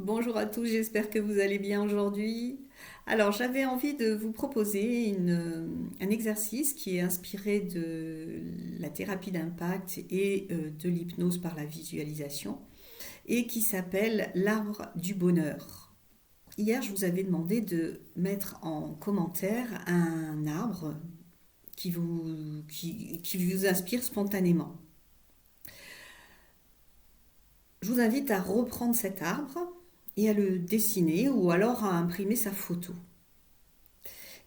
Bonjour à tous, j'espère que vous allez bien aujourd'hui. Alors, j'avais envie de vous proposer un exercice qui est inspiré de la thérapie d'impact et de l'hypnose par la visualisation et qui s'appelle l'arbre du bonheur. Hier, je vous avais demandé de mettre en commentaire un arbre qui vous inspire spontanément. Je vous invite à reprendre cet arbre et à le dessiner ou alors à imprimer sa photo.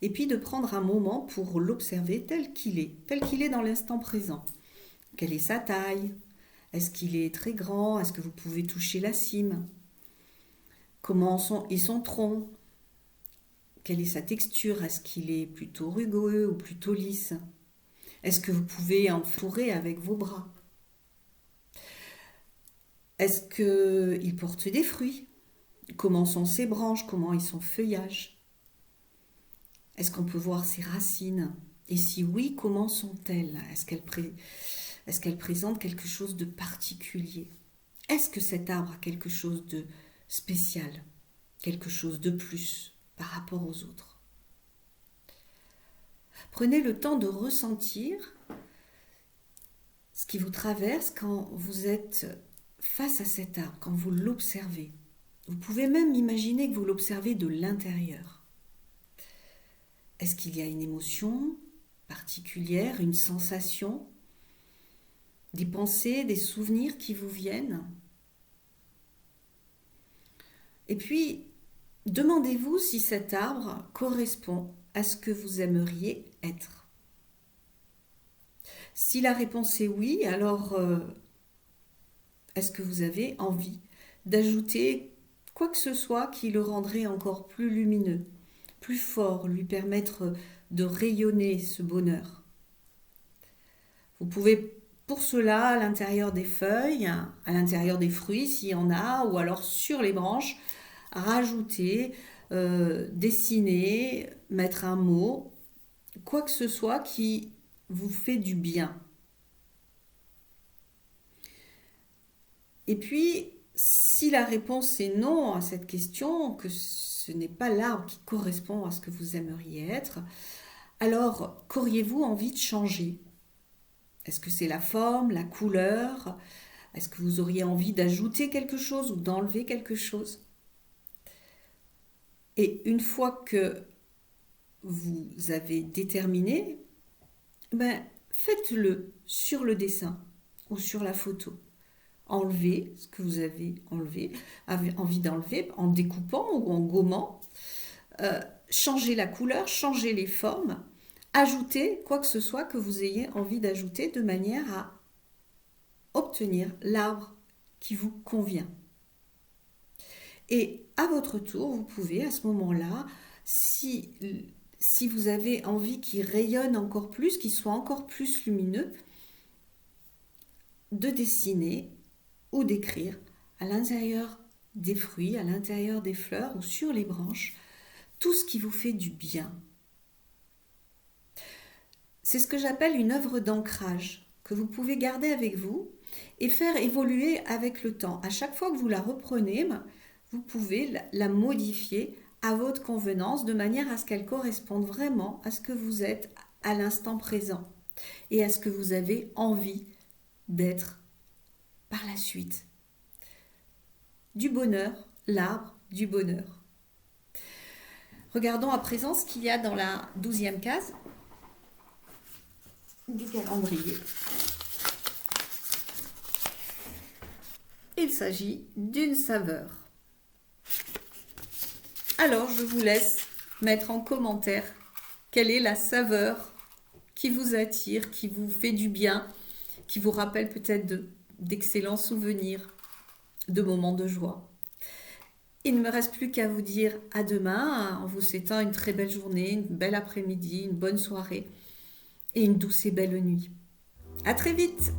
Et puis de prendre un moment pour l'observer tel qu'il est dans l'instant présent. Quelle est sa taille? Est-ce qu'il est très grand? Est-ce que vous pouvez toucher la cime? Comment est son tronc? Quelle est sa texture? Est-ce qu'il est plutôt rugueux ou plutôt lisse? Est-ce que vous pouvez entourer avec vos bras? Est-ce qu'il porte des fruits? Comment sont ses branches? Comment est son feuillage? Est-ce qu'on peut voir ses racines? Et si oui, comment sont-elles? Est-ce qu'elles présentent quelque chose de particulier? Est-ce que cet arbre a quelque chose de spécial? Quelque chose de plus par rapport aux autres? Prenez le temps de ressentir ce qui vous traverse quand vous êtes face à cet arbre, quand vous l'observez. Vous pouvez même imaginer que vous l'observez de l'intérieur. Est-ce qu'il y a une émotion particulière, une sensation, des pensées, des souvenirs qui vous viennent? Et puis, demandez-vous si cet arbre correspond à ce que vous aimeriez être. Si la réponse est oui, alors est-ce que vous avez envie d'ajouter quoi que ce soit qui le rendrait encore plus lumineux, plus fort, lui permettre de rayonner ce bonheur? Vous pouvez pour cela, à l'intérieur des feuilles, à l'intérieur des fruits s'il y en a, ou alors sur les branches, rajouter, dessiner, mettre un mot, quoi que ce soit qui vous fait du bien. Et puis, si la réponse est non à cette question, que ce n'est pas l'arbre qui correspond à ce que vous aimeriez être, alors qu'auriez-vous envie de changer? Est-ce que c'est la forme, la couleur? Est-ce que vous auriez envie d'ajouter quelque chose ou d'enlever quelque chose? Et une fois que vous avez déterminé, faites-le sur le dessin ou sur la photo. Enlevez ce que vous avez envie d'enlever en découpant ou en gommant. Changez la couleur, changez les formes. Ajoutez quoi que ce soit que vous ayez envie d'ajouter de manière à obtenir l'arbre qui vous convient. Et à votre tour, vous pouvez à ce moment-là, si vous avez envie qu'il rayonne encore plus, qu'il soit encore plus lumineux, de dessiner ou d'écrire à l'intérieur des fruits, à l'intérieur des fleurs ou sur les branches, tout ce qui vous fait du bien. C'est ce que j'appelle une œuvre d'ancrage que vous pouvez garder avec vous et faire évoluer avec le temps. À chaque fois que vous la reprenez, vous pouvez la modifier à votre convenance de manière à ce qu'elle corresponde vraiment à ce que vous êtes à l'instant présent et à ce que vous avez envie d'être par la suite. Du bonheur, l'arbre du bonheur. Regardons à présent ce qu'il y a dans la 12e case du calendrier. Il s'agit d'une saveur. Alors, je vous laisse mettre en commentaire quelle est la saveur qui vous attire, qui vous fait du bien, qui vous rappelle peut-être d'excellents souvenirs, de moments de joie. Il ne me reste plus qu'à vous dire à demain en vous souhaitant une très belle journée, une belle après-midi, une bonne soirée et une douce et belle nuit. À très vite!